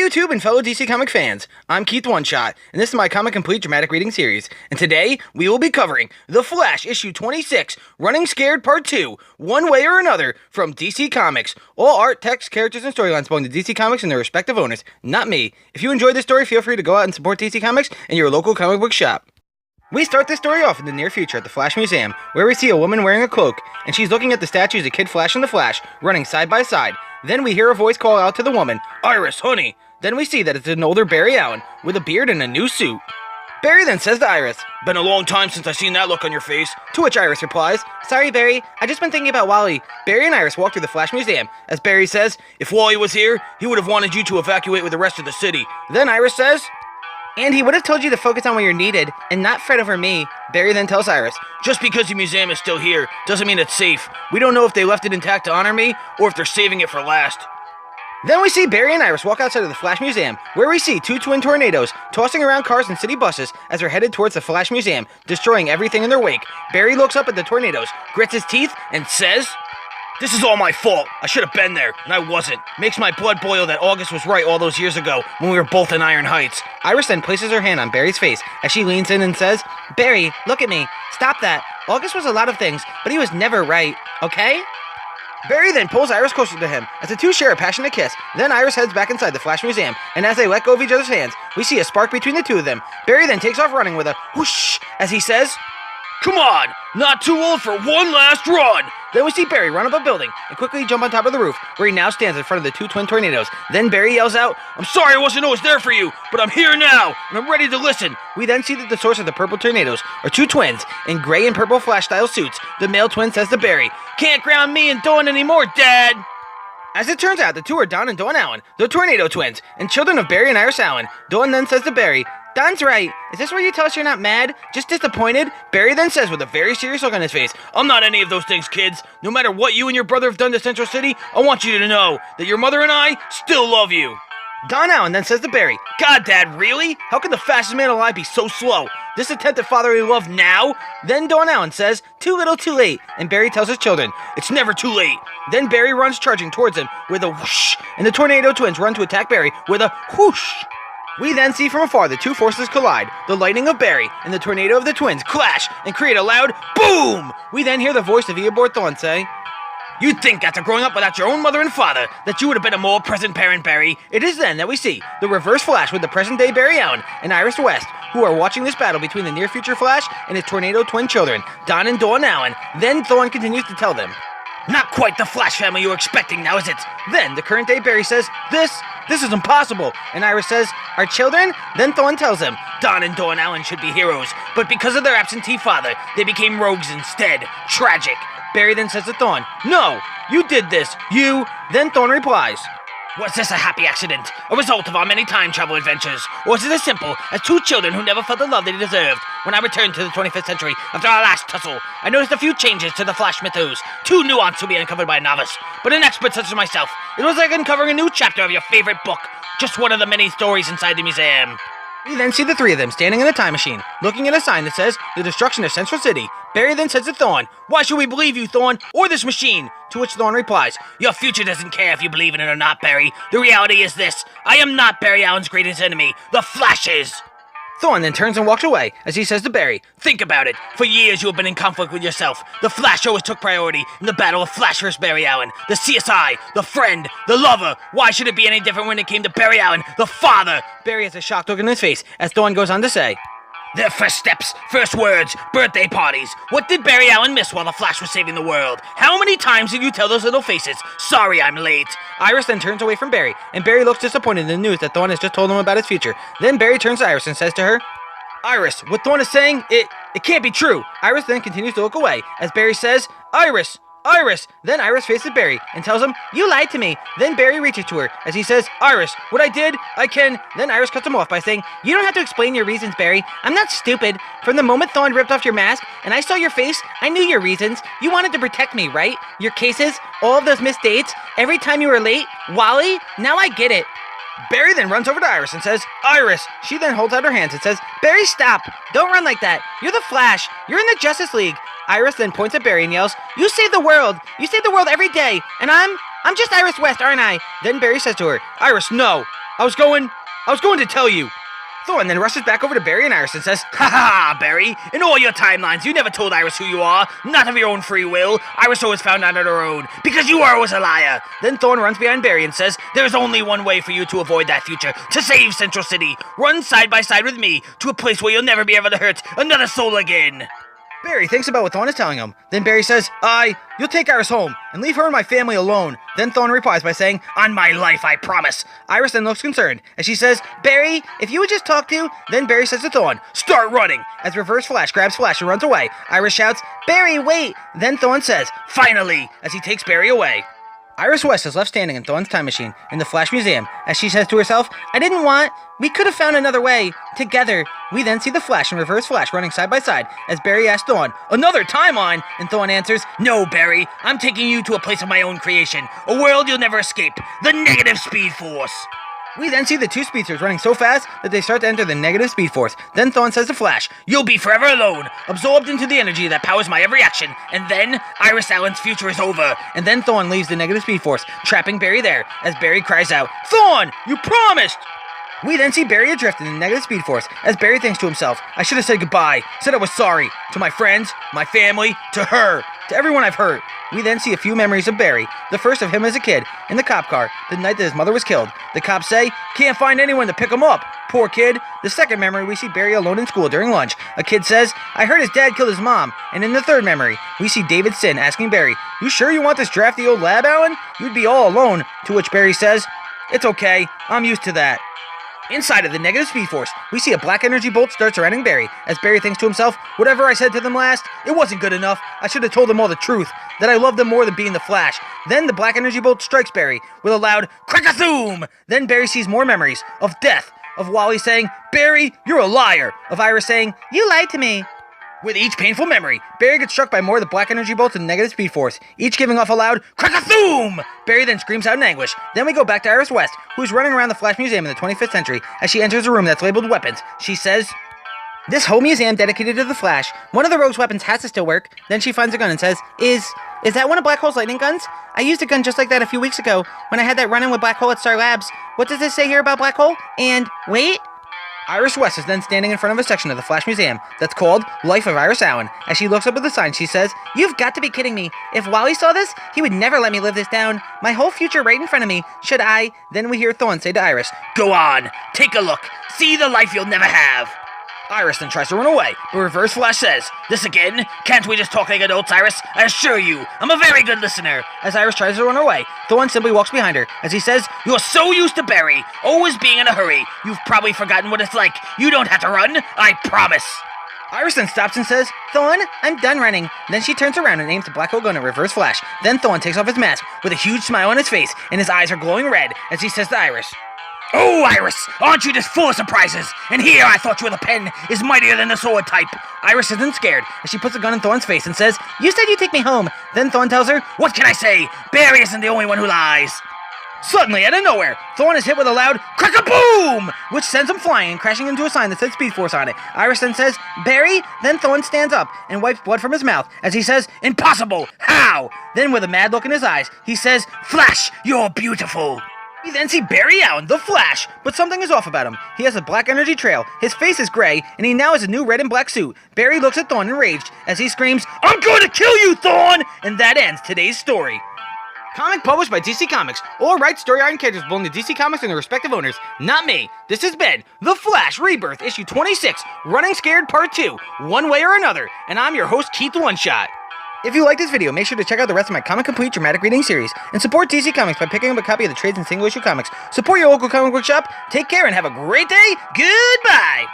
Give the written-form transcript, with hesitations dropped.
YouTube and fellow DC Comic fans, I'm Keith One Shot, and this is my Comic Complete dramatic reading series. And today, we will be covering The Flash issue 26, Running Scared Part 2, One Way or Another, from DC Comics. All art, text, characters, and storylines belong to DC Comics and their respective owners, not me. If you enjoyed this story, feel free to go out and support DC Comics and your local comic book shop. We start this story off in the near future at the Flash Museum, where we see a woman wearing a cloak, and she's looking at the statues of Kid Flash and the Flash, running side by side. Then we hear a voice call out to the woman, "Iris, honey!" Then we see that it's an older Barry Allen, with a beard and a new suit. Barry then says to Iris, "Been a long time since I've seen that look on your face." To which Iris replies, "Sorry, Barry, I just been thinking about Wally." Barry and Iris walk through the Flash Museum, as Barry says, "If Wally was here, he would have wanted you to evacuate with the rest of the city." Then Iris says, "And he would have told you to focus on where you're needed, and not fret over me." Barry then tells Iris, "Just because the museum is still here, doesn't mean it's safe. We don't know if they left it intact to honor me, or if they're saving it for last." Then we see Barry and Iris walk outside of the Flash Museum, where we see two twin tornadoes tossing around cars and city buses as they're headed towards the Flash Museum, destroying everything in their wake. Barry looks up at the tornadoes, grits his teeth, and says, "This is all my fault. I should have been there, and I wasn't. Makes my blood boil that August was right all those years ago when we were both in Iron Heights." Iris then places her hand on Barry's face as she leans in and says, "Barry, look at me. Stop that. August was a lot of things, but he was never right, okay?" Barry then pulls Iris closer to him as the two share a passionate kiss. Then Iris heads back inside the Flash Museum, and as they let go of each other's hands, we see a spark between the two of them. Barry then takes off running with a whoosh as he says, "Come on, not too old for one last run." Then we see Barry run up a building and quickly jump on top of the roof, where he now stands in front of the two twin tornadoes. Then Barry yells out, "I'm sorry I wasn't always there for you, but I'm here now, and I'm ready to listen." We then see that the source of the purple tornadoes are two twins in gray and purple Flash-style suits. The male twin says to Barry, "Can't ground me and Dawn anymore, Dad." As it turns out, the two are Dawn and Dawn Allen, the tornado twins, and children of Barry and Iris Allen. Dawn then says to Barry, "Don's right. Is this where you tell us you're not mad? Just disappointed?" Barry then says with a very serious look on his face, "I'm not any of those things, kids. No matter what you and your brother have done to Central City, I want you to know that your mother and I still love you." Dawn Allen then says to Barry, "God, Dad, really? How can the fastest man alive be so slow? This attempt at fatherly love now?" Then Dawn Allen says, "Too little, too late." And Barry tells his children, "It's never too late." Then Barry runs charging towards him with a whoosh, and the tornado twins run to attack Barry with a whoosh. We then see from afar the two forces collide. The lightning of Barry and the tornado of the twins clash and create a loud boom. We then hear the voice of Eobard Thawne say, "You'd think after growing up without your own mother and father that you would have been a more present parent, Barry." It is then that we see the reverse Flash with the present-day Barry Allen and Iris West, who are watching this battle between the near-future Flash and his tornado twin children, Dawn and Dawn Allen. Then Thawne continues to tell them, "Not quite the Flash family you were expecting now, is it?" Then the current-day Barry says, This is impossible." And Iris says, "Our children?" Then Thawne tells him, "Dawn and Dawn Allen should be heroes, but because of their absentee father, they became rogues instead. Tragic." Barry then says to Thawne, "No, you did this, you." Then Thawne replies, "Was this a happy accident, a result of our many time travel adventures, or is it as simple as two children who never felt the love they deserved? When I returned to the 25th century after our last tussle, I noticed a few changes to the Flash mythos, too nuanced to be uncovered by a novice. But an expert such as myself, it was like uncovering a new chapter of your favorite book, just one of the many stories inside the museum." We then see the three of them standing in a time machine, looking at a sign that says, "The Destruction of Central City." Barry then says to Thawne, "Why should we believe you, Thawne, or this machine?" To which Thawne replies, "Your future doesn't care if you believe in it or not, Barry. The reality is this: I am not Barry Allen's greatest enemy. The Flash is." Thawne then turns and walks away as he says to Barry, "Think about it. For years you have been in conflict with yourself. The Flash always took priority in the battle of Flash vs. Barry Allen. The CSI, the friend, the lover. Why should it be any different when it came to Barry Allen, the father?" Barry has a shocked look on his face as Thawne goes on to say, "Their first steps, first words, birthday parties. What did Barry Allen miss while the Flash was saving the world? How many times did you tell those little faces, 'Sorry, I'm late'?" Iris then turns away from Barry, and Barry looks disappointed in the news that Thawne has just told him about his future. Then Barry turns to Iris and says to her, "Iris, what Thawne is saying, it can't be true." Iris then continues to look away as Barry says, "Iris! Iris!" Then Iris faces Barry and tells him, "You lied to me." Then Barry reaches to her as he says, "Iris, what I did, I can..." Then Iris cuts him off by saying, "You don't have to explain your reasons, Barry. I'm not stupid. From the moment Thawne ripped off your mask and I saw your face, I knew your reasons. You wanted to protect me, right? Your cases, all of those missed dates, every time you were late. Wally, now I get it." Barry then runs over to Iris and says, "Iris." She then holds out her hands and says, "Barry, stop. Don't run like that. You're the Flash. You're in the Justice League." Iris then points at Barry and yells, "You save the world. You save the world every day. And I'm just Iris West, aren't I?" Then Barry says to her, "Iris, no." I was going to tell you. Thorn then rushes back over to Barry and Iris and says, "Ha ha, Barry! In all your timelines, you never told Iris who you are, not of your own free will. Iris always found out on her own, because you are always a liar." Then Thorn runs behind Barry and says, "There is only one way for you to avoid that future, to save Central City. Run side by side with me, to a place where you'll never be able to hurt another soul again." Barry thinks about what Thorn is telling him. Then Barry says, "You'll take Iris home, and leave her and my family alone." Then Thorn replies by saying, "On my life, I promise." Iris then looks concerned, as she says, "Barry, if you would just talk to..." Then Barry says to Thorn, "Start running!" As Reverse Flash grabs Flash and runs away, Iris shouts, "Barry, wait!" Then Thorn says, "Finally!" as he takes Barry away. Iris West is left standing in Thorn's time machine in the Flash Museum, as she says to herself, "We could have found another way, together." We then see the Flash and Reverse Flash running side by side, as Barry asks Thorn, "Another timeline?" And Thorn answers, "No, Barry, I'm taking you to a place of my own creation, a world you'll never escape, the Negative Speed Force." We then see the two speedsters running so fast that they start to enter the Negative Speed Force. Then Thorn says to Flash, "You'll be forever alone, absorbed into the energy that powers my every action, and then Iris Allen's future is over." And then Thorn leaves the Negative Speed Force, trapping Barry there, as Barry cries out, "Thorn, you promised!" We then see Barry adrift in the Negative Speed Force, as Barry thinks to himself, "I should have said goodbye, said I was sorry, to my friends, my family, to her, to everyone I've hurt." We then see a few memories of Barry, the first of him as a kid, in the cop car, the night that his mother was killed. The cops say, "Can't find anyone to pick him up. Poor kid." The second memory, we see Barry alone in school during lunch. A kid says, "I heard his dad killed his mom." And in the third memory, we see David Sin asking Barry, "You sure you want this drafty old lab, Alan? You'd be all alone." To which Barry says, "It's okay, I'm used to that." Inside of the Negative Speed Force, we see a black energy bolt start surrounding Barry, as Barry thinks to himself, "Whatever I said to them last, it wasn't good enough. I should have told them all the truth, that I loved them more than being the Flash." Then the black energy bolt strikes Barry with a loud crack-a-thoom. Then Barry sees more memories of death, of Wally saying, "Barry, you're a liar," of Iris saying, "You lied to me." With each painful memory, Barry gets struck by more of the black energy bolts in the Negative Speed Force, each giving off a loud crack-a-thoom! Barry then screams out in anguish. Then we go back to Iris West, who is running around the Flash Museum in the 25th century. As she enters a room that's labeled weapons, she says, "This whole museum dedicated to the Flash. One of the Rogue's weapons has to still work." Then she finds a gun and says, Is that one of Black Hole's lightning guns? I used a gun just like that a few weeks ago, when I had that run-in with Black Hole at Star Labs. What does this say here about Black Hole? And, wait..." Iris West is then standing in front of a section of the Flash Museum that's called Life of Iris Allen. As she looks up at the sign, she says, "You've got to be kidding me. If Wally saw this, he would never let me live this down. My whole future right in front of me. Should I..." Then we hear Thorn say to Iris, "Go on, take a look. See the life you'll never have." Iris then tries to run away, but Reverse Flash says, "This again? Can't we just talk like adults, Iris? I assure you, I'm a very good listener." As Iris tries to run away, Thorn simply walks behind her, as he says, "You're so used to Barry, always being in a hurry. You've probably forgotten what it's like. You don't have to run, I promise." Iris then stops and says, "Thorn, I'm done running." Then she turns around and aims the Black Hole gun at Reverse Flash. Then Thorn takes off his mask with a huge smile on his face, and his eyes are glowing red, as he says to Iris, "Oh, Iris, aren't you just full of surprises? And here I thought you were the pen is mightier than the sword type." Iris isn't scared, as she puts a gun in Thorn's face and says, "You said you'd take me home." Then Thorn tells her, "What can I say? Barry isn't the only one who lies." Suddenly, out of nowhere, Thorn is hit with a loud crack-a-boom, which sends him flying and crashing into a sign that said Speed Force on it. Iris then says, "Barry?" Then Thorn stands up and wipes blood from his mouth, as he says, "Impossible! How?" Then with a mad look in his eyes, he says, "Flash, you're beautiful." We then see Barry Allen, the Flash, but something is off about him. He has a black energy trail, his face is gray, and he now has a new red and black suit. Barry looks at Thorn enraged as he screams, "I'm going to kill you, Thorn!" And that ends today's story. Comic published by DC Comics. All rights, story art, and characters belong to DC Comics and their respective owners, not me. This has been The Flash Rebirth, issue 26, Running Scared Part 2, One Way or Another, and I'm your host, Keith One Shot. If you like this video, make sure to check out the rest of my Comic Complete dramatic reading series, and support DC Comics by picking up a copy of the trades and single issue comics. Support your local comic book shop, take care, and have a great day. Goodbye!